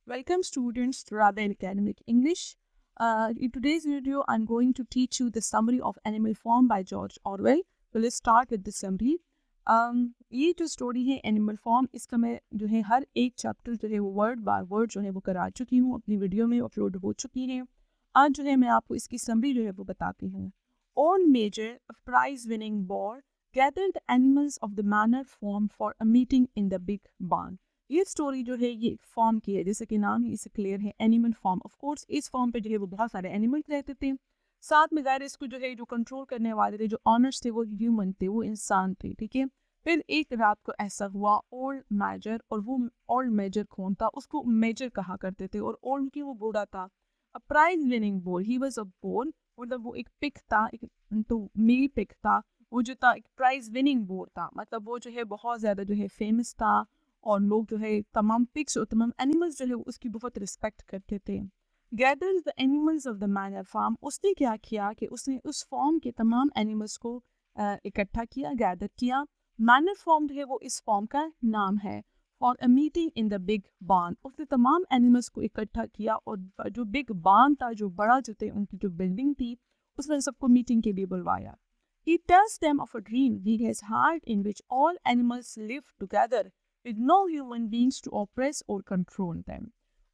Welcome students to Radha Academic English. In today's video, I'm going to teach you the summary of Animal Farm by George Orwell. So let's start with the summary. ये जो story है animal form, इसका मैं जो है हर एक chapter जो है वो वर्ड बाय वर्ड जो है वो करा चुकी हूँ, अपनी वीडियो में अपलोड हो चुकी है। आज जो है मैं आपको इसकी समरी जो है वो बताती हूँ। All major prize winning boar gathered the animals of the manor farm for a meeting in the big barn. ये स्टोरी जो है ये फॉर्म की है, जैसे कि नाम ही इसे क्लियर है, एनिमल फॉर्म। ऑफ कोर्स इस फॉर्म पे जो है वो बहुत सारे एनिमल्स रहते थे, साथ में ज़ाहिर इसको जो है जो कंट्रोल करने वाले थे, जो ऑनर्स थे, वो ह्यूमन थे, वो इंसान थे, ठीक है। फिर एक रात को ऐसा हुआ, ओल्ड मेजर, और वो ओल्ड मेजर कौन था, उसको मेजर कहा करते थे, और ओल्ड की वो बूढ़ा था। A prize winning boar, he was a boar, मतलब वो एक पिक था, एक तो मेल पिक था, वो जो था एक प्राइज विनिंग बोर था, मतलब वो जो है बहुत ज़्यादा जो है फेमस था, और लोग जो है तमाम पिग्स और तमाम एनिमल्स जो है उसकी बहुत रिस्पेक्ट करते थे। Gathers the animals of the manor farm, उसने क्या किया कि उसने उस फॉर्म के तमाम एनिमल्स को इकट्ठा किया, गैदर किया। मैनर फॉर्म जो है वो इस फॉर्म का नाम है। For a meeting in the big barn, उसने तमाम एनिमल्स को इकट्ठा किया, और जो बिग बार्न था, जो बड़ा जो थे उनकी जो बिल्डिंग थी, उसने सबको मीटिंग के लिए बुलवाया। He tells them of a dream he has had in which all animals live together with no human beings to oppress or control them.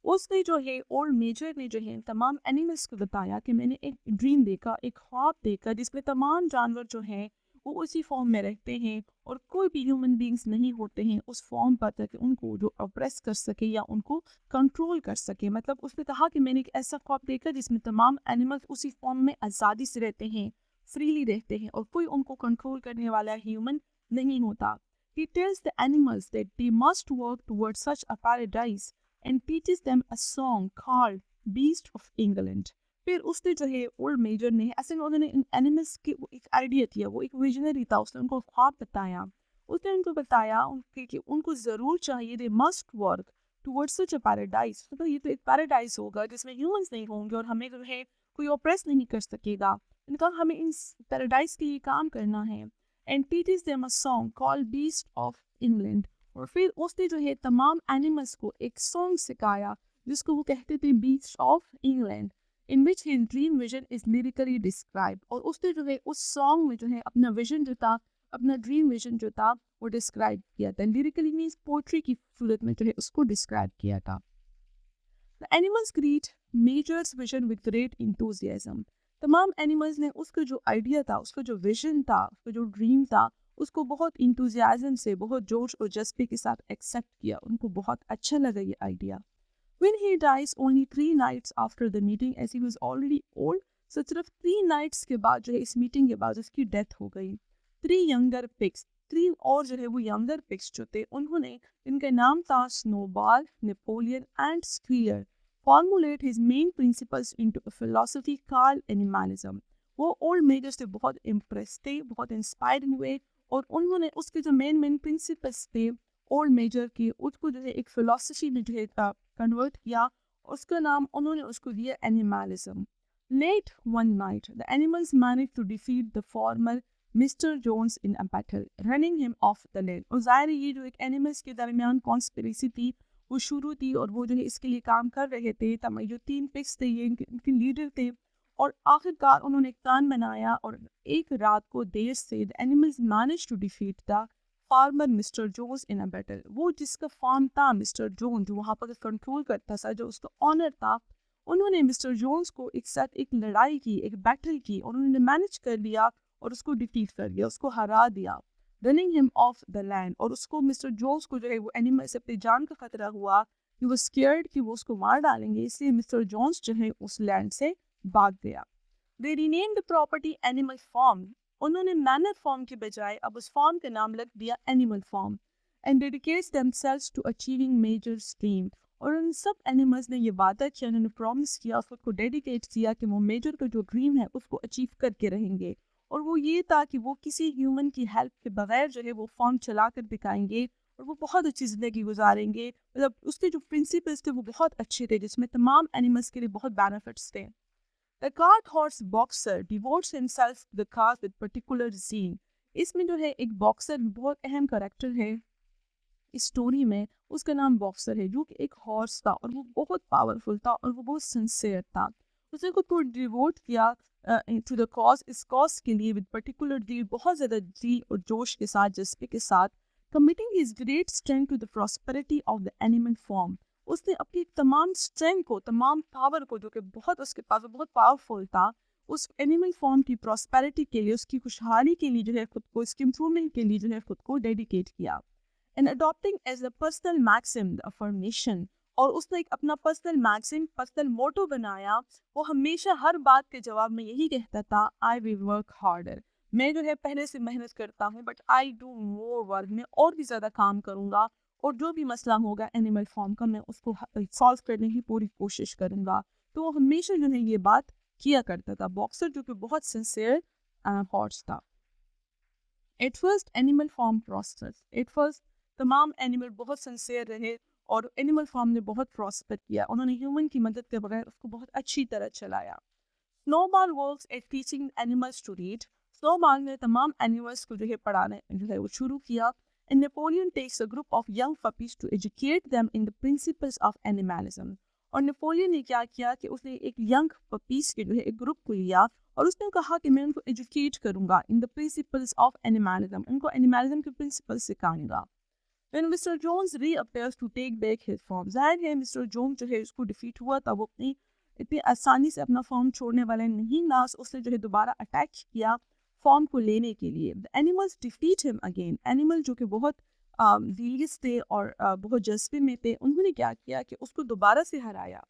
उसने जो है ओल्ड मेजर ने जो है तमाम एनिमल्स को बताया कि मैंने एक ड्रीम देखा, एक ख्वाब देखा, जिसमें तमाम जानवर जो हैं वो उसी फॉर्म में रहते हैं, और कोई भी ह्यूमन बींग्स नहीं होते हैं उस फॉर्म पर, ताकि उनको जो ऑप्रेस कर सके या उनको कंट्रोल कर सके। मतलब उसने कहा कि मैंने एक ऐसा ख्वाब देखा जिसमें तमाम एनिमल्स उसी फॉर्म में आज़ादी से रहते हैं, फ्रीली रहते हैं, और कोई उनको कंट्रोल करने वाला ह्यूमन नहीं होता। He tells the animals that they must work towards such a paradise and teaches them a song called Beast of England. फिर उसने जो है ओल्ड मेजर ने ऐसे में उन्होंने इन एनिमल्स की वो एक आइडिया दिया, वो एक विजनरी था, उसने उनको ख्वाब बताया। उसने उनको बताया कि उनको ज़रूर चाहिए, they must work towards such a paradise, मतलब ये तो एक पैराडाइज होगा जिसमें ह्यूमंस नहीं होंगे और हमें जो है कोई ऑप्रेस नहीं कर सकेगा। इनका हमें इस पैराडाइज के लिए काम करना है। And teaches them a song called beast of England, और फिर उसने जो है तमाम एनिमल्स को एक सॉन्ग सिखाया जिसको वो कहते थे beast of England, in which his dream vision is lyrically describe. और उसने जो है उस सॉन्ग में जो है अपना विजन जो था, अपना ड्रीम विजन जो था, वो डिस्क्राइब किया था। लिरिकली मीन्स पोट्री की सूरत में जो है उसको डिस्क्राइब किया था। The animals greet measures vision with great enthusiasm, तमाम एनिमल्स ने उसका जो आइडिया था, उसका जो विजन था, उसका जो ड्रीम था, उसको बहुत इंथुजियाज्म से, बहुत जोश और जज्बे के साथ एक्सेप्ट किया। उनको बहुत अच्छा लगा ये idea. When he dies only 3 nights after the meeting, as he was already old, so सिर्फ 3 nights के बाद जो है इस मीटिंग के बाद उसकी डेथ हो गई। 3 younger pigs, 3 और जो है वो यंगर पिग्स जो थे, उन्होंने, इनका नाम था Snowball, Napoleon and Squealer, formulate his main principles into a philosophy called animalism. वो ओल्ड मेजर से बहुत इम्प्रेस थे, बहुत इंस्पायर हुए, और उन्होंने उसके जो मेन प्रिंसिपल्स थे ओल्ड मेजर के, उसको जो है एक फिलोसफी में जो है कन्वर्ट किया। उसका नाम उन्होंने उसको दिया animalism. Late one night, the animals managed to defeat the former Mr. Jones in a battle, running him off the land. और ज़ाहिर है ये जो एक एनिमल्स के दरमियान कॉन्स्पिरेसी थी वो शुरू थी, और वो जो है इसके लिए काम कर रहे थे। तमाम जो 3 पिग्स थे ये इनके लीडर थे, और आखिरकार उन्होंने एक प्लान बनाया, और एक रात को देर से the animals manage to defeat the farmer mister Jones in a battle. वो जिसका फार्म था मिस्टर जोन, जो वहाँ पर कंट्रोल करता था, जो उसका ऑनर था, उन्होंने मिस्टर जोन्स को एक साथ एक लड़ाई की, एक बैटल की, और उन्होंने मैनेज कर लिया और उसको डिफीट कर दिया, उसको हरा दिया। Running him of the land, और उसको मिस्टर जोन्स को जो है वो एनिमल से अपनी जान का खतरा हुआ कि वो स्केयर्ड कि वो उसको मार डालेंगे, इसलिए मिस्टर जोन्स जो है उस लैंड से भाग गया। They rename the property animal farm, उन्होंने मैनर फार्म के बजाय अब उस फार्म का नाम रख दिया animal farm. And dedicates themselves to achieving major dream, और उन सब एनिमल्स ने ये वादा किया, उन्होंने प्रॉमिस किया, उसको डेडिकेट किया कि वो मेजर का जो ड्रीम है उसको अचीव करके रहेंगे। और वो ये था कि वो किसी ह्यूमन की हेल्प के बगैर जो है वो फार्म चला कर दिखाएंगे, और वो बहुत अच्छी ज़िंदगी गुजारेंगे। मतलब उसके जो प्रिंसिपल्स थे वो बहुत अच्छे थे, जिसमें तमाम एनिमल्स के लिए बहुत बेनिफिट्स थे। The cart horse boxer devotes himself to the cause with particular zeal. इसमें जो है एक बॉक्सर बहुत अहम करेक्टर है इस स्टोरी में, उसका नाम बॉक्सर है, जो कि एक हॉर्स था और वो बहुत पावरफुल था और वो बहुत सिंसियर था। उसने खुद को डिवोट किया टू द कॉज, इस कॉज के लिए विद पर्टिकुलर डील, बहुत ज़्यादा डील और जोश के साथ, जज्बे के साथ, committing his great strength to the prosperity of the animal farm. उसने अपनी तमाम स्ट्रेंथ को, तमाम पावर को, जो कि बहुत उसके पास बहुत पावरफुल था, उस एनिमल फॉर्म की प्रॉस्पेरिटी के लिए, उसकी खुशहाली के लिए जो है खुद को, इसके इम्प्रूवमेंट के लिए जो है खुद को डेडिकेट किया। And adopting as a personal maxim the affirmation, और उसने एक अपना पर्सनल मैक्सिम, पर्सनल मोटो बनाया। वो हमेशा हर बात के जवाब में यही कहता था, आई विल वर्क हार्डर। मैं जो है पहले से मेहनत करता हूँ, but I do more work, मैं और भी ज़्यादा काम करूँगा, और जो भी मसला होगा एनिमल फॉर्म का, मैं उसको सॉल्व करने की पूरी कोशिश करूँगा। तो वो हमेशा जो है ये बात किया करता था। बॉक्सर जो कि बहुत सिंसियर हॉर्स था। At first animal form prospers, at first तमाम एनिमल बहुत सिंसियर रहे और एनिमल फॉर्म ने बहुत प्रॉस्पर किया। उन्होंने ह्यूमन की मदद के बगैर उसको बहुत अच्छी तरह चलाया। Snowball works at teaching animals to read, Snowball ने तमाम एनिमल्स को जो है पढ़ाने जो है वो शुरू किया। And Napoleon takes a group of young puppies to educate them in the principles of Animalism, और नेपोलियन ने क्या किया कि उसने एक यंग पपीज के जो है एक ग्रुप को लिया और उसने कहा कि मैं उनको एजुकेट करूंगा इन द प्रिंसिपल्स ऑफ एनिमलिज्म, उनको एनिमलिज्म के प्रिंसिपल्स सिखाऊंगा। When Mr. Jones reappears to take back his form, जाहिर है मिस्टर जोन्स जो है उसको डिफीट हुआ था, वो अपनी इतनी आसानी से अपना फॉर्म छोड़ने वाला नहीं ना, उसने जो है दोबारा अटैक किया फॉर्म को लेने के लिए। The animals defeat him again, animal जो कि बहुत जीलियस थे और बहुत जज्बे में थे, उन्होंने क्या किया कि उसको दोबारा से हराया।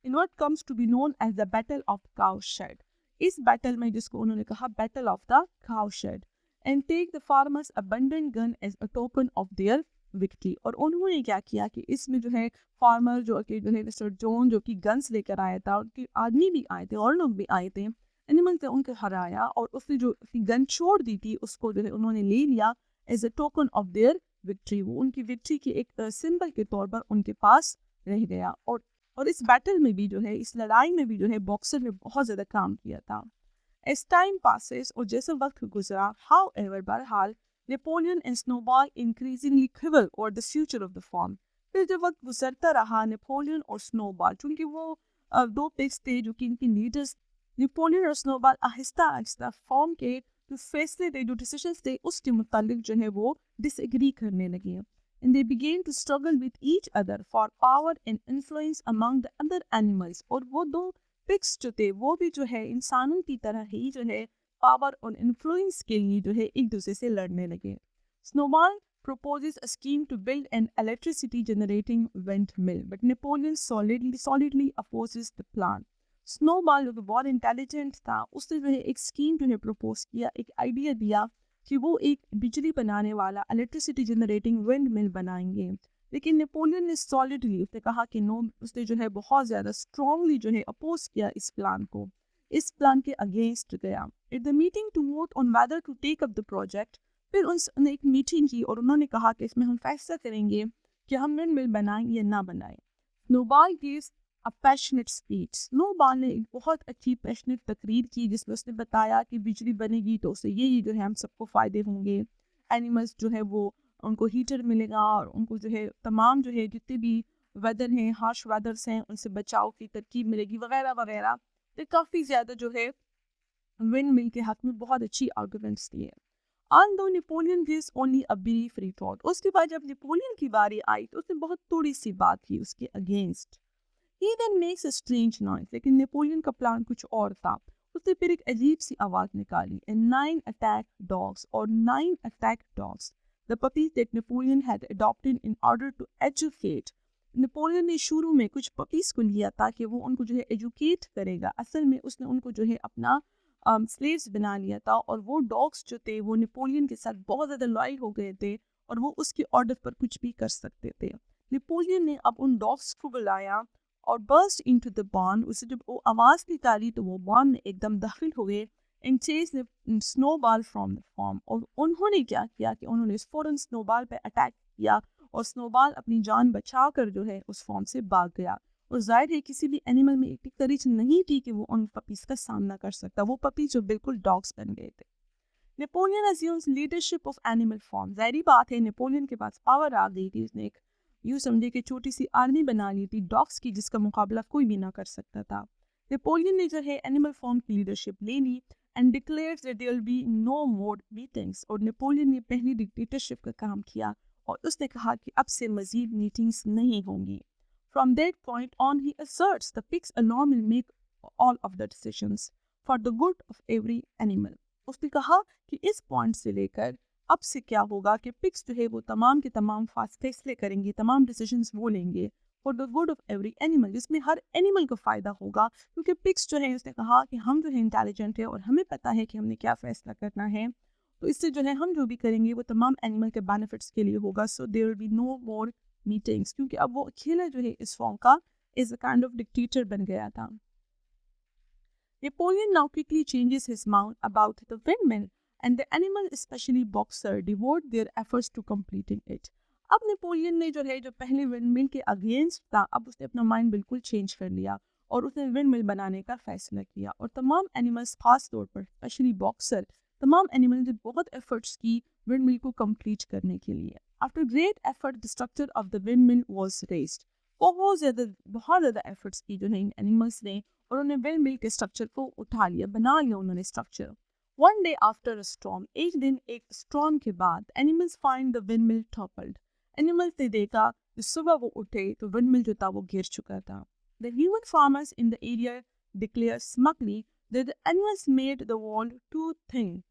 In what comes to be known as the battle of cowshed, इस बैटल में जिसको उन्होंने कहा battle of the cowshed, and take the farmers abundant gun as a token of their victory, और उन्होंने क्या किया कि इसमें जो है फार्मर जो है मिस्टर जोन जो कि गन्स लेकर आया था, उनके आदमी भी आए थे और लोग भी आए थे, एनिमल से उनको हराया और उसने जो गन छोड़ दी थी उसको जो है उन्होंने ले लिया as a token of their victory. वो उनकी विक्ट्री के एक सिंबल के तौर पर उनके पास रह गया। और इस बैटल में भी जो है, इस लड़ाई में भी जो है बॉक्सर ने बहुत ज़्यादा काम किया था। एज टाइम पासेस, और जैसे वक्त गुजरा, हाउ एवर, बहरहाल, Napoleon and snowball increasingly quiver over the future of the form. फिर जब वक्त गुजरता रहा, नेपोलियन और स्नोबॉल, चूंकि वो दो पिग्स थे जो कि इनके लीडर्स, नेपोलियन और स्नोबॉल आहिस्ता आहिस्ता फॉर्म के जो फैसले थे, जो डिसीजंस थे, उसके मुतालिक जो है वो डिसएग्री करने लगे। And they began to struggle with each other for power and influence among the other animals. और वो दो पिग्स जो थे वो भी जो है इंसानों की तरह ही जो है पावर और इन्फ्लुएंस के लिए जो है एक दूसरे से लड़ने लगे। Snowball proposes a scheme to build an electricity generating windmill, but Napoleon solidly opposes the plan. Snowball जो कि बहुत इंटेलिजेंट था, उसने जो है एक स्कीम जो है प्रपोज किया, एक आइडिया दिया कि वो एक बिजली बनाने वाला इलेक्ट्रिसिटी जनरेटिंग विंड मिल बनाएंगे। लेकिन नेपोलियन ने सॉलिडली, उसने कहा कि नो, उसने जो है बहुत ज़्यादा स्ट्रांगली जो है अपोज किया इस प्लान को, इस प्लान के अगेंस्ट गया। At the meeting to vote on whether to take up the project, फिर उन्होंने एक मीटिंग की और उन्होंने कहा कि इसमें हम फैसला करेंगे कि हम विंड मिल बनाएं या ना बनाएं। Snowball gives a passionate speech, snowball ने एक बहुत अच्छी पैशनेट तकरीर की जिसमें उसने बताया कि बिजली बनेगी तो उससे ये जो है हम सबको फ़ायदे होंगे, एनिमल्स जो है वो उनको हीटर मिलेगा और उनको जो है तमाम जो है जितने भी वेदर हैं, हार्श वेदर्स हैं, उनसे बचाव की तरकीब मिलेगी वगैरह वगैरह। तो काफ़ी ज़्यादा जो है विंड मिल के हक में बहुत अच्छी आर्गुमेंट्स दिए। Although Napoleon gives only a brief retort, उसके बाद जब नेपोलियन की बारी आई तो उसने बहुत थोड़ी सी बात की उसके against. He then makes a strange noise, लेकिन नेपोलियन का प्लान कुछ और था। उसने फिर एक अजीब सी आवाज़ निकाली, and 9 attacked dogs, और 9 attacked dogs, the puppies that Napoleon had adopted in order to educate. Napoleon ने शुरू में कुछ पपीज को लिया ताकि वो उनको जो है एजुकेट करेगा, असल में उसने उनको जो है अपना स्लेव्स बना लिया था, और वो डॉग्स जो थे वो नेपोलियन के साथ बहुत ज़्यादा लॉयल हो गए थे और वो उसके ऑर्डर पर कुछ भी कर सकते थे। नेपोलियन ने अब उन डॉग्स को बुलाया और बर्स्ट इनटू द बॉन, उसे जब वो आवाज़ निकाली तो वो बॉन में एकदम दाखिल हुए and chase snowball from the form, और उन्होंने क्या किया कि उन्होंने फ़ौरन स्नोबॉल पे अटैक किया और स्नोबॉल अपनी जान बचा कर जो है उस फॉर्म से भाग गया। और जाहिर है किसी भी एनिमल में इतनी करेज नहीं थी कि वो उन पपीज़ का सामना कर सकता, वो पपीज जो बिल्कुल डॉग्स बन गए थे। Napoleon assumes leadership of Animal form, जाहिर बात है नेपोलियन के पास पावर आ गई थी, उसने एक यूँ समझे कि छोटी सी आर्मी बना ली थी डॉग्स की, जिसका मुकाबला कोई भी ना कर सकता था। नेपोलियन ने जो है एनिमल फॉर्म की लीडरशिप ले ली and declares that there will be no more meetings. और नेपोलियन ने पहली डिक्टेटरशिप का काम किया और उसने कहा कि अब से मजीद मीटिंग्स नहीं होंगी। From that point on, he asserts the pigs alone will make all of the decisions for the good of every animal. उसने कहा कि इस पॉइंट से लेकर अब से क्या होगा कि पिग्स जो है वो तमाम के तमाम फैसले करेंगे, तमाम डिसीजंस वो लेंगे for the good of every animal, जिसमें हर एनिमल को फ़ायदा होगा। क्योंकि पिग्स जो है उसने कहा कि हम जो है इंटेलिजेंट है और हमें पता है कि हमने क्या फ़ैसला करना है, तो इससे जो है हम जो भी करेंगे वो तमाम एनिमल के बेनिफिट्स के लिए होगा। So there will be no more meetings, क्योंकि अब वो अकेला जो है इस फॉर्म का is a kind of dictator बन गया था। Napoleon now quickly changes his mind about the windmill and the animal, especially Boxer, devote their efforts to completing it. अब नेपोलियन ने जो पहले विंडमिल के अगेंस्ट था, अब उसने अपना माइंड बिल्कुल चेंज कर लिया और उसने विंडमिल बनाने का फैसला किया। और तमाम एनिमल्स, खास तौर पर स्पेशली बॉक्सर, तमाम एनिमल्स ने बहुत एफर्ट्स की विंडमिल को कंप्लीट करने के लिए। After great effort the structure of the windmill was raised. बहुत ज़्यादा एफर्ट्स की जो है इन एनिमल्स ने, और उन्होंने विंडमिल के स्ट्रक्चर को उठा लिया, बना लिया उन्होंने structure. One day after a storm, एक दिन एक स्टॉर्म के बाद, animals find the windmill toppled. Animals ने देखा कि सुबह वो उठे तो विंडमिल जो था वो गिर चुका था। The human farmers in the area declare smugly that the animals made the wall too thin.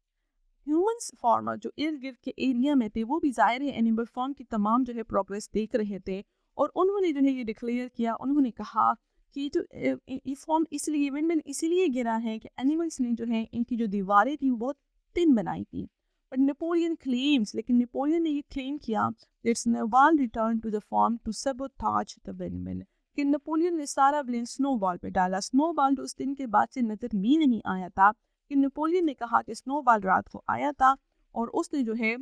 Humans farmer जो इर्द गिर्द के एरिया में थे वो भी ज़ाहिर है एनिमल फार्म की तमाम जो है प्रोग्रेस देख रहे थे, और उन्होंने जो है ये डिक्लेयर किया, उन्होंने कहा कि जो ये फॉर्म इसलिए विंडमिल इसीलिए गिरा है कि एनिमल्स ने जो है इनकी जो दीवारें थी वो बहुत थिन बनाई थी। बट नेपोलियन क्लेम्स, लेकिन नेपोलियन ने ये क्लेम किया that Snowball return to the farm to sabotage the windmill, कि नेपोलियन ने सारा ब्लेम स्नोबॉल पे डाला। स्नोबॉल तो उस दिन के बाद से नजर भी नहीं आया था, कि नेपोलियन ने कहा कि स्नोबॉल रात को आया था और उसने जो है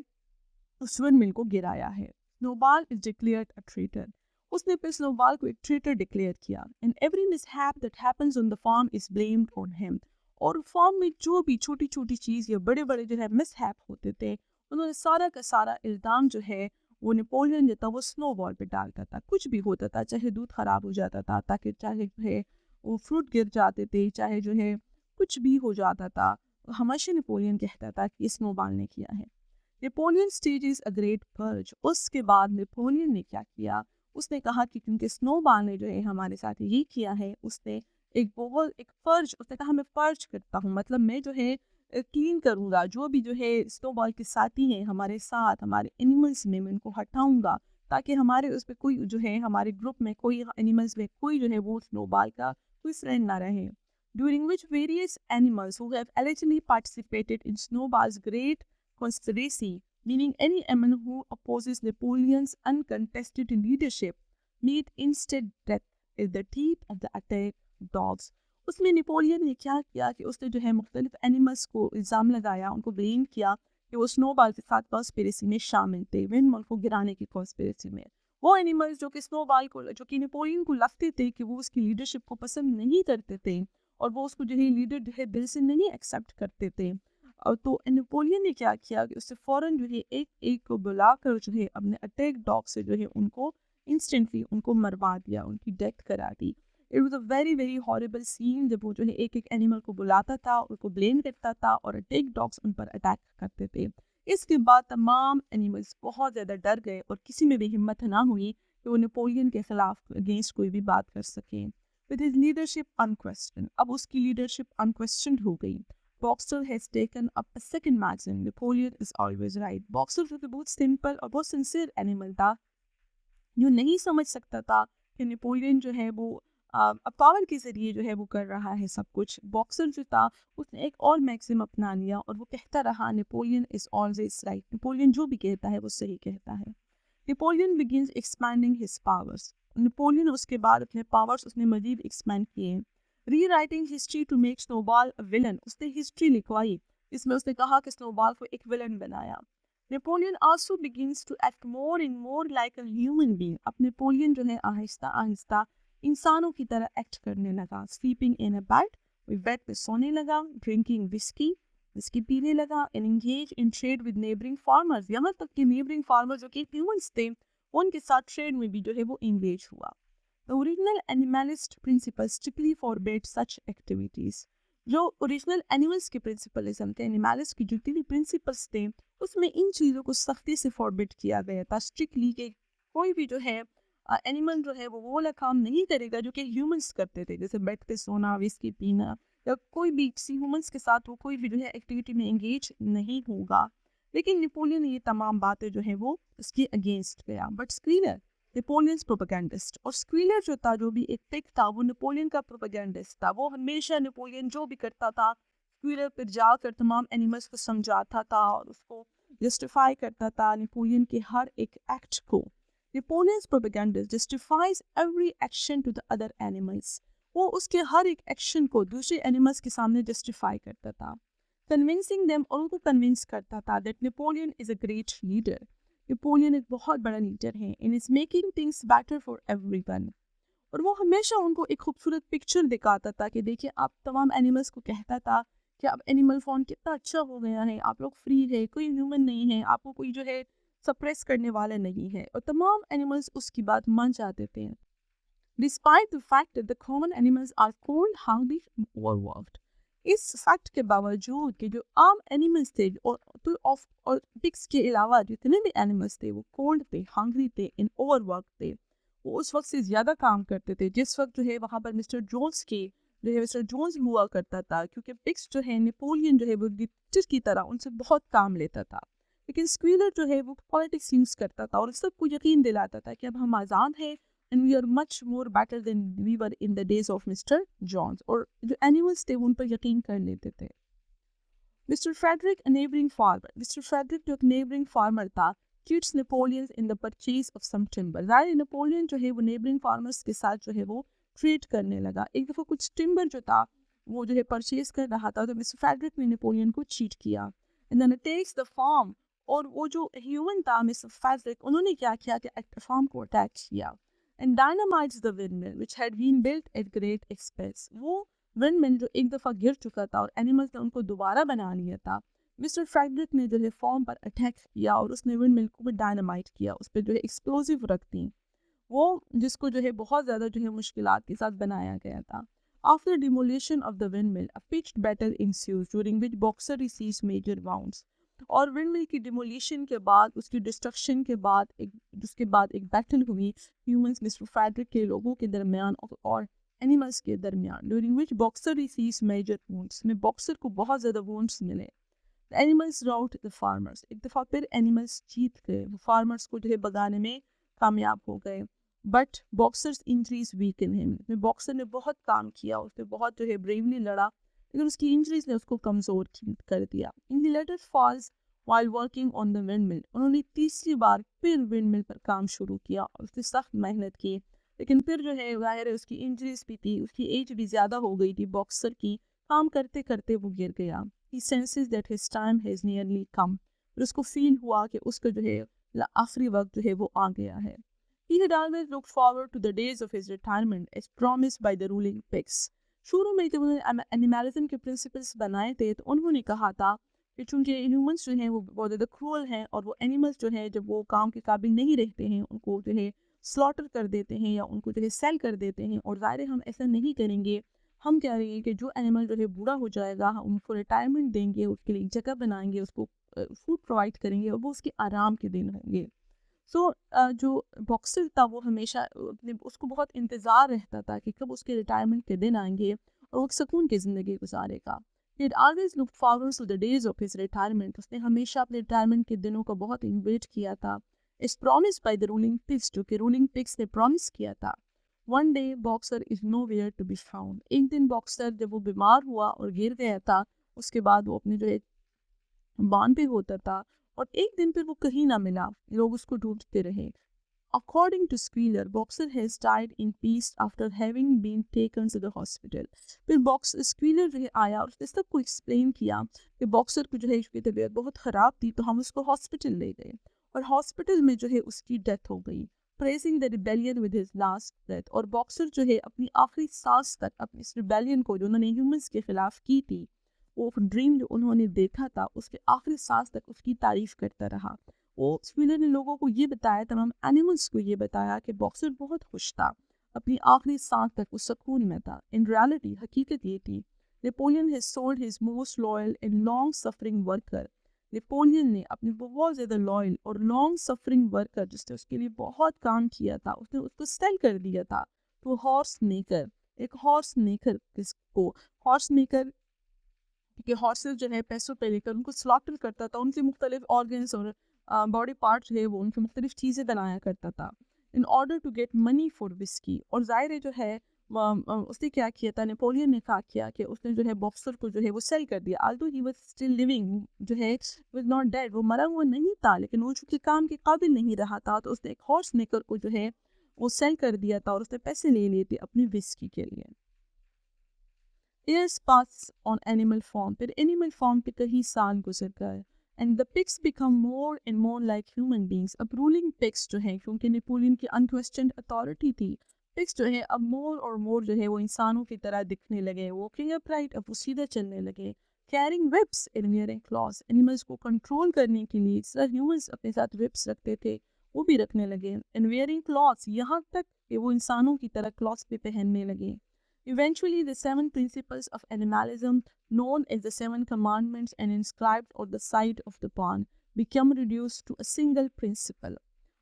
उस विंडमिल को गिराया है। Snowball is declared a traitor. उसने फिर स्नोबॉल को एक ट्रेटर डिक्लेयर किया। And every mishap that happens on the farm is blamed on him. और फार्म में जो भी छोटी छोटी चीज़ या बड़े बड़े जो है मिसहैप होते थे, उन्होंने सारा का सारा इल्ज़ाम जो है वो नेपोलियन जो था वो स्नोबॉल पे डालता था। कुछ भी होता था, चाहे दूध ख़राब हो जाता था, ताकि चाहे जो है वो फ्रूट गिर जाते थे, चाहे जो है कुछ भी हो जाता था, हमेशा नेपोलियन कहता था कि स्नोबॉल ने किया है। Napoleon stages a great purge. उसके बाद नेपोलियन ने क्या किया, उसने कहा कि क्योंकि स्नोबॉल ने जो है हमारे साथ ये किया है, उसने एक पर्ज, उसने कहा मैं पर्ज करता हूँ, मतलब मैं जो है क्लीन करूँगा, जो भी जो है स्नोबॉल के साथी हैं हमारे साथ, हमारे एनिमल्स में, मैं उनको हटाऊँगा, ताकि हमारे उस पर कोई जो है हमारे ग्रुप में कोई एनिमल्स में कोई जो है वो स्नोबॉल का कोई फ्रेंड ना रहे। During which various animals who have allegedly participated in Snowball's great conspiracy, meaning any animal who opposes Napoleon's uncontested leadership, meet instant death at the teeth of the attack dogs. उसमें Napoleon ने क्या किया कि उसने जो है मुख्तलिफ animals को इल्ज़ाम लगाया, उनको ब्लेम किया कि वो स्नोबॉल के साथ कॉन्स्पिरेसी में शामिल थे, विंडमिल को गिराने की कॉन्स्पिरेसी में। वो एनिमल्स जो कि स्नोबॉल को, जो कि नेपोलियन को लगते थे कि वो उसकी लीडरशिप को पसंद नहीं करते थे और वो उसको जो है लीडर जो है दिल से नहीं एक्सेप्ट करते थे, तो नेपोलियन ने क्या किया कि उससे फ़ौरन जो है एक एक को बुलाकर जो है अपने अटैक डॉग से जो है उनको इंस्टेंटली उनको मरवा दिया, उनकी डेथ करा दी। It was a very very horrible scene, जब वो जो है एक एक एनिमल को बुलाता था, उनको ब्लेम करता था और अटैक डॉग्स उन पर अटैक करते थे। इसके बाद तमाम एनिमल्स बहुत ज़्यादा डर गए और किसी में भी हिम्मत ना हुई कि वो नेपोलियन के ख़िलाफ़ अगेंस्ट कोई भी बात कर सकें। With his leadership unquestioned, अब उसकी लीडरशिप अनक्वेश्चनड हो गई। Boxer has taken up a second maxim, Napoleon is always right. Boxer जो कि बहुत सिंपल और बहुत सिंसियर एनिमल था, जो नहीं समझ सकता था कि नेपोलियन जो है वो पावर के ज़रिए जो है वो कर रहा है सब कुछ। बॉक्सर जो था उसने एक और मैक्सिम अपना लिया और वो कहता रहा Napoleon is always right. Napoleon जो भी कहता है वो सही कहता है। Napoleon begins expanding his powers. Napoleon उसके बाद अपने पावर्स उसने मजीद एक्सपैंड किए। Rewriting history to make Snowball a villain, उसने हिस्ट्री लिखवाई, इसमें उसने कहा कि स्नोबॉल को एक विलन बनाया। Napoleon also begins to act more and more like a human being. अब नेपोलियन जो है आहिस्ता आहिस्ता इंसानों की तरह एक्ट करने लगा। स्लीपिंग इन अ बेड पे सोने लगा, ड्रिंकिंग विस्की पीने लगा, and engage in trade with neighbouring farmers. यहाँ तक कि नेबरिंग फार्मर्स जो कि ह्यूमंस थे उनके साथ ट्रेड में भी जो है वो इंगेज हुआ। The original animalist principle strictly forbade such activities. जो ओरिजिनल एनिमल्स के प्रिंसिपलिज्म थे, एनिमलिस्ट की जितनी भी प्रिंसिपल्स थे, उसमें इन चीज़ों को सख्ती से फॉरबिड किया गया था स्ट्रिक्टली, कि कोई भी जो है एनिमल जो है वो वाला काम नहीं करेगा जो कि ह्यूमंस करते थे, जैसे बेड पे सोना, विस्की पीना, या कोई भी किसी ह्यूमंस के साथ वो कोई भी जो है एक्टिविटी में एंगेज नहीं होगा। लेकिन नेपोलियन ये तमाम बातें जो है वो उसके अगेंस्ट गया। बट स्क्रीनर नेपोलियंस प्रोपेगेंडिस्ट, और स्क्रीनर जो था, जो भी एक पिक था, वो नेपोलियन का प्रोपेगेंडिस्ट था। वो हमेशा नेपोलियन जो भी करता था, स्क्रीनर पर जाकर तमाम एनिमल्स को समझाता था और उसको जस्टिफाई करता था नेपोलियन के हर एक एक्ट को। Napoleon's propagandist justifies every action to the other animals. वो उसके हर एक एक्शन को दूसरे एनिमल्स के सामने जस्टिफाई करता था, कन्विंसिंग देम, और उनको कन्विंस करता था that Napoleon is a great leader. Napoleon एक बहुत बड़ा लीडर है in is making things better for everyone. और वो हमेशा उनको एक खूबसूरत पिक्चर दिखाता था कि देखिए, आप तमाम एनिमल्स को कहता था कि अब एनिमल फॉर्म कितना अच्छा हो गया है, आप लोग फ्री है, कोई ह्यूमन नहीं है, आपको कोई जो है सप्रेस करने वाला नहीं है, और तमाम एनिमल्स उसकी बात मान जाते थे। Despite the fact that the common animals are cold, hungry, overworked. इस फैक्ट के बावजूद कि जो आम एनिमल्स थे और पिग्स के अलावा जितने भी एनिमल्स थे वो कोल्ड थे, हंग्री थे, इन ओवरवर्क थे, वो उस वक्त से ज़्यादा काम करते थे जिस वक्त जो है वहाँ पर मिस्टर जोन्स हुआ करता था, क्योंकि पिग्स जो है, नेपोलियन जो है वो डिक्टेटर की तरह उनसे बहुत काम लेता था। लेकिन स्क्वीलर जो है वो पॉलिटिक्स यूज़ करता था और सबको यकीन दिलाता था कि अब हम आज़ाद हैं and we are much more better than we were in the days of Mr. Jones, और जो एनिमल्स थे उन पर यकीन कर लेते थे। मिस्टर फ्रेडरिक जो एक नेबरिंग फार्मर था, cheats Napoleon in the purchase of some timber। ज़ाहिर नेपोलियन जो है वो नेबरिंग फार्मर्स के साथ जो है वो ट्रेड करने लगा। एक दफ़ा कुछ टिम्बर जो था वो जो है परचेज कर रहा था, तो मिस्टर फ्रेडरिक ने नेपोलियन को चीट किया। And then takes the farm, और वो जो ह्यूमन था मिस्टर फ्रेडरिक, उन्होंने क्या किया कि फार्म को अटैक किया and dynamites the windmill which had been built at great expense। वो windmill जो एक दफ़ा गिर चुका था और एनिमल्स ने उनको दोबारा बना लिया था, मिस्टर फ्रेडरिक ने जो है फॉर्म पर अटैक किया और उसने windmill को भी डायनामाइट किया, उस पर जो है एक्सप्लोजिव रख दी, वो जिसको जो है बहुत ज़्यादा जो है मुश्किलात के साथ बनाया गया था। After demolition of the windmill, a pitched battle ensues during which Boxer receives major wounds। और विंडमिल की डिमोलिशन के बाद, उसकी डिस्ट्रक्शन के बाद एक बैटल हुई ह्यूमंस, मिस्टर फ्रेडरिक के लोगों के दरमियान और एनिमल्स के दरमियान, during which Boxer receives major wounds, में बॉक्सर को बहुत ज़्यादा वुंड्स मिले। The animals rout the farmers, एक दफ़ा फिर एनिमल्स जीत गए, वो फार्मर्स को जो है भगाने में कामयाब हो गए। But boxers injuries weaken him, boxer ने बहुत काम किया, उसने बहुत जो है ब्रेवली लड़ा, लेकिन उसकी इंजरीज ने उसको कमज़ोर कर दिया। In the later falls while working on the windmill, उन्होंने तीसरी बार फिर विंडमिल पर काम शुरू किया और उसने सख्त मेहनत की, लेकिन फिर जो है ज़ाहिर है उसकी इंजरीज भी थी, उसकी एज भी ज़्यादा हो गई थी बॉक्सर की, काम करते करते वो गिर गया। He senses that his time has nearly come, फिर उसको फील हुआ कि उसका जो है आखिरी वक्त जो है वो आ गया है। He had always looked forward to the days of his retirement as promised by the ruling pigs। शुरू में जब उन्होंने एनिमलिज्म के प्रिंसिपल्स बनाए थे तो उन्होंने कहा था कि चूंकि ह्यूमंस जो हैं वो बहुत ज़्यादा क्रूअल हैं और वो एनिमल्स जो है जब वो काम के काबिल नहीं रहते हैं उनको जो है स्लॉटर कर देते हैं या उनको जो है सेल कर देते हैं, और ज़ाहिर हम ऐसा नहीं करेंगे। हम कह रहे हैं कि जो एनिमल जो है बूढ़ा हो जाएगा हम उनको रिटायरमेंट देंगे, उसके लिए एक जगह बनाएंगे, उसको फूड प्रोवाइड करेंगे और वो उसके आराम के दिन होंगे। जो बॉक्सर था वो हमेशा उसको बहुत इंतज़ार रहता था कि कब उसके रिटायरमेंट के दिन आएंगे और वो सुकून की ज़िंदगी गुजारेगा। He had always looked forward to the days of his retirement। उसने हमेशा अपने रिटायरमेंट के दिनों का बहुत वेट किया था। As promised by the ruling pigs, जो कि रूलिंग पिग्स ने प्रॉमिस किया था। One day boxer is nowhere to be found। एक दिन बॉक्सर जब वो बीमार हुआ और गिर गया था, उसके बाद वो अपने जो है बान पे होता था और एक दिन फिर वो कहीं ना मिला, लोग उसको ढूंढते रहे। According to Squealer, Boxer has died in peace after having been taken to the hospital। फिर स्क्वीलर जो है आया और उसने सबको एक्सप्लेन किया कि बॉक्सर को जो है उसकी तबीयत बहुत ख़राब थी तो हम उसको हॉस्पिटल ले गए और हॉस्पिटल में जो है उसकी डेथ हो गई। Praising the rebellion with his last breath, और बॉक्सर जो है अपनी आखिरी सांस तक अपनी इस रिबेलियन को जो उन्होंने ह्यूमंस के खिलाफ की थी, वो ड्रीम जो उन्होंने देखा था उसके आखिरी सांस तक उसकी तारीफ करता रहा। वो स्पीलर ने लोगों को ये बताया, तमाम एनिमल्स को ये बताया कि बॉक्सर बहुत खुश था, अपनी आखिरी सांस तक वो सुकून में था। इन रियलिटी हकीकत ये थी, Napoleon has sold his most loyal and long suffering worker. Napoleon ने अपने बहुत ज़्यादा लॉयल और लॉन्ग सफरिंग वर्कर, जिसने उसके लिए बहुत काम किया था, उसने उसको सेल कर दिया था तो हॉर्स मेकर। एक हॉर्स मेकर किसको, हॉर्स मेकर के हॉर्सेस जो है पैसों पे लेकर उनको स्लॉटर करता था, उनसे मुख्तलिफ ऑर्गन्स और बॉडी पार्ट जो है वो उनकी मुख्तलिफ चीज़ें बनाया करता था in order to get money for whisky. और ज़ाहिर है जो है उसने क्या किया था, नेपोलियन ने क्या किया कि उसने जो है बॉक्सर को जो है वो सेल कर दिया। Aldous he was still living, जो है वाज नॉट डेड, वो मरा हुआ नहीं था, लेकिन वो चूंकि काम के काबिल नहीं रहा था तो उसने एक हॉर्स मेकर को जो है वो सेल कर दिया था और उसने पैसे ले लिए थे अपनी विस्की के लिए। Years pass on animal form, फिर एनिमल फॉर्म पे कई साल गुजर गए and the pigs become more and more like human beings. अब रूलिंग पिग्स जो है, क्योंकि नेपोलियन की अनक्वेश्चन्ड अथॉरिटी थी, पिग्स जो है अब मोर और मोर जो है वो इंसानों की तरह दिखने लगे, वॉकिंग अपराइट, अब वो सीधा चलने लगे, carrying whips and wearing claws। Animals को कंट्रोल करने के लिए जिस तरह ह्यूमंस अपने साथ whips रखते थे वो भी रखने लगे, एंड wearing claws, यहाँ तक कि वो इंसानों की तरह क्लॉथ्स भी पहनने लगे। Eventually, the 7 principles of animalism, known as the 7 commandments and inscribed on the side of the barn, become reduced to a single principle.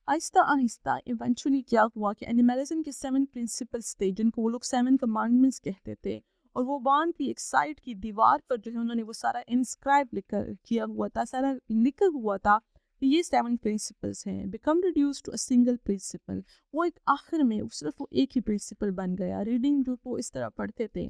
Aahista Aahista eventually क्या हुआ कि एनिमलिज्म के 7 प्रिंसिपल्स थे, जिनको वो लोग 7 कमांडमेंट्स कहते थे, और वो बांध की एक साइड की दीवार पर जो है उन्होंने वो सारा इंस्क्राइब लिखकर किया हुआ था, सारा लिखा हुआ था कि ये 7 प्रिंसिपल्स हैं। Become reduce to a single principle, वो एक आखिर में सिर्फ वो एक ही प्रिंसिपल बन गया। रीडिंग जो वो इस तरह पढ़ते थे,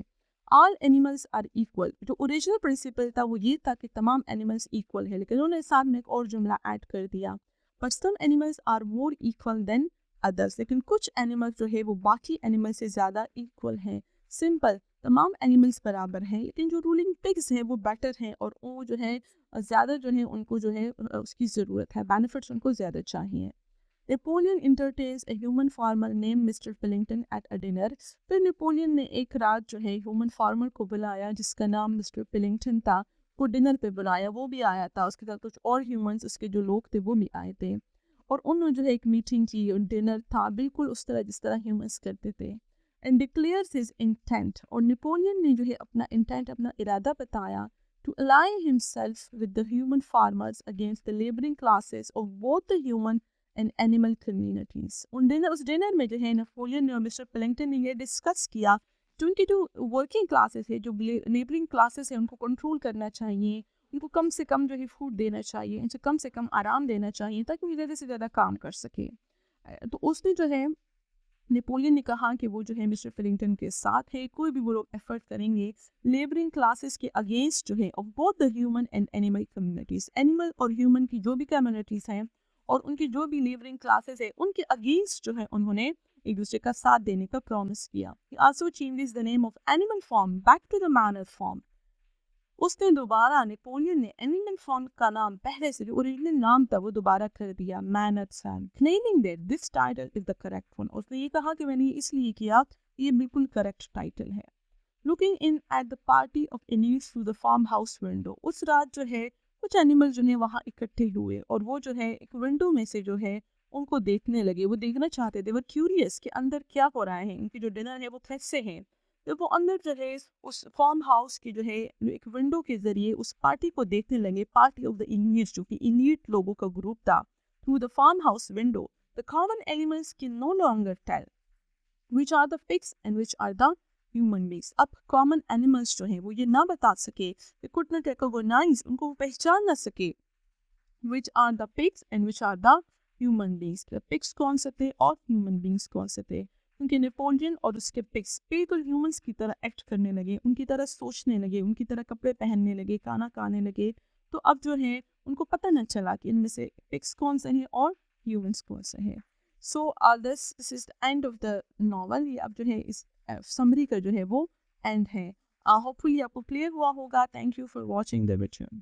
ऑल एनिमल्स आर इक्वल। जो ओरिजिनल प्रिंसिपल था वो ये था कि तमाम एनिमल्स इक्वल है, लेकिन उन्होंने साथ में एक और जुमला ऐड कर दिया, but some animals are more equal than others. लेकिन कुछ एनिमल्स जो है वो बाकी एनिमल से ज़्यादा इक्वल हैं। सिंपल, तमाम एनिमल्स बराबर हैं, लेकिन जो रूलिंग पिग्स हैं वो बेटर हैं और वो जो है ज़्यादा जो है उनको जो है उसकी ज़रूरत है, बेनिफिट्स उनको ज़्यादा चाहिए। Napoleon entertains a human farmer name mister Pilkington at a dinner. फिर नेपोलियन ने एक रात जो है ह्यूमन फार्मर को बुलाया जिसका नाम मिस्टर पिलिंगटन था, को डिनर पे बुलाया, वो भी आया था, उसके साथ कुछ और ह्यूमंस उसके जो लोग थे वो भी आए थे, और उन्होंने जो है एक मीटिंग की और डिनर था बिल्कुल उस तरह जिस तरह ह्यूमंस करते थे। एंड डिक्लेयर्स हिज इंटेंट, और नेपोलियन ने जो है अपना इंटेंट, अपना इरादा बताया, to ally himself with the human farmers against the laboring classes of both the human and animal communities. उस डिनर में जो है नेपोलियन ने और मिस्टर पिलिंगटन ने ये डिस्कस किया कि उनकी जो वर्किंग क्लासेस है, जो लेबरिंग क्लासेस है, उनको कंट्रोल करना चाहिए, उनको कम से कम जो है फूड देना चाहिए, उनसे कम से कम आराम देना चाहिए ताकि वो ज़्यादा से ज़्यादा काम कर सके। तो उसने जो है नेपोलियन ने कहा कि वो जो है मिस्टर पिलिंगटन के साथ है, कोई भी वो लोग एफर्ट करेंगे लेबरिंग क्लासेस के अगेंस्ट जो है of both the human and animal communities, animal और ह्यूमन की जो भी कम्युनिटीज हैं और उनकी जो भी लेबरिंग क्लासेस है उनके अगेंस्ट जो है उन्होंने एक दूसरे का साथ देने का प्रॉमिस किया। Also changes the name of Animal Farm back to the Manor Farm. उसने दोबारा, नेपोलियन ने एनिमल फॉर्म का नाम पहले से जो ओरिजिनल नाम था वो दोबारा कर दिया manner form, claiming that this title is the correct one. उसने ये कहा कि मैंने ये इसलिए किया, ये बिल्कुल करेक्ट टाइटल है। Looking in at the party of animals through the farmhouse window, उस रात जो है कुछ एनिमल जो है वहाँ इकट्ठे हुए और वो जो है एक विंडो में से जो है उनको देखने लगे, वो देखना चाहते थे, वो क्यूरियस कि अंदर क्या हो रहा है, इनकी जो डिनर है वो कैसे है। तो वो अंदर जो है उस फार्म हाउस की जो है एक विंडो के जरिए उस पार्टी को देखने लगे, पार्टी ऑफ द इलीट, जो कि इलीट लोगों का ग्रुप था। Through the farmhouse window the common animals can no longer tell which are the pigs and which are the human beings. अब कॉमन एनिमल्स जो है वो ये ना बता सके, कुड नॉट रिकॉग्नाइज, उनको वो पहचान ना सके, which are the pigs and which are the human beings, pigs कौन से थे और ह्यूमन बींग्स कौन से थे। क्योंकि नेपोलियन और उसके पिग्स बिल्कुल ह्यूमंस की तरह एक्ट करने लगे, उनकी तरह सोचने लगे, उनकी तरह कपड़े पहनने लगे, खाना खाने लगे, तो अब जो है उनको पता न चला कि इनमें से पिग्स कौन से हैं और ह्यूमंस कौन से हैं। So this is the end of the novel. ये अब जो है इस समरी का जो है वो एंड है। होपफुली आपको क्लियर हुआ होगा। Thank you for watching the video.